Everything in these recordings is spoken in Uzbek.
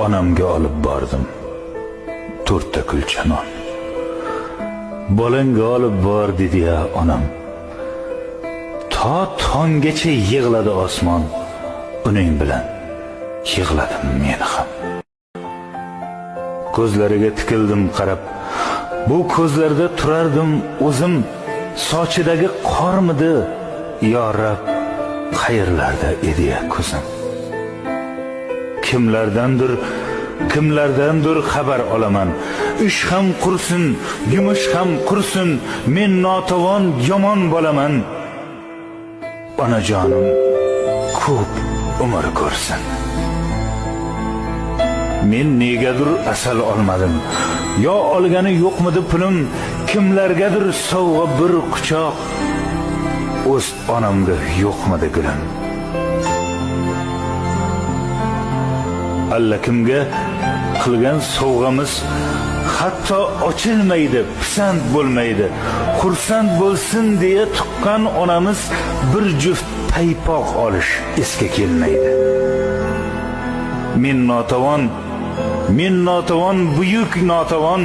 onamga olib bordim 4 ta kulcha non. Bolangga olib bor dedi ya onam. To tonggacha yig'ladi osmon, uning bilan yig'ladim men ham. Ko'zlariga tikildim qarab, bu ko'zlarda turardim o'zim, sochidagi qormidi yo Rab, qayerlarda edi ya ko'zim. Kimlardandir xabar olaman. Ish ham qursin, yumush ham qursin, men notavon yomon bo'laman. Onajonim ko'p umr ko'rsin. Men negadir asal olmadim. Yo olgani yo'qmidi pulim, kimlargadir sovg'a bir quchoq. O'z onamga yo'qmidi gulim. Allakimga qilgan sovg'amiz hatto ochilmaydi, pisand bo'lmaydi. Xursand bo'lsin deya tuqqan onamiz bir juft paypoq olish esga kelmaydi. Men notavon, buyuk notavon,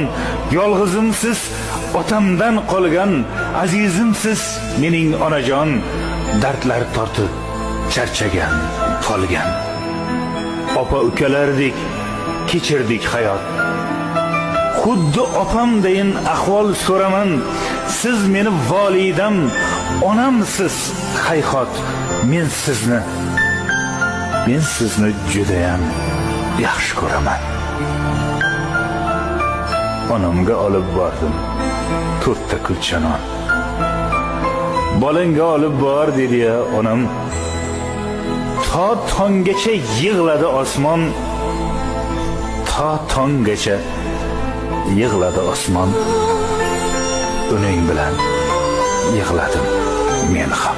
yolg'izimsiz, otamdan qolgan azizimsiz mening onajon, dardlar tortib charchagan, qolgan. Opa ukalardek kechirdik hayot. Xuddi opamdayin ahvol so'raman. Siz meni volidam, onamsiz hayhot. Men sizni judayam yaxshi ko'raman. Onamga olib bordim 4 ta kulcha non. Bolangga olib bor dedi ya onam. To tonggacha yig'ladi osmon, to tonggacha yig'ladi osmon, uning bilan yig'ladim men ham.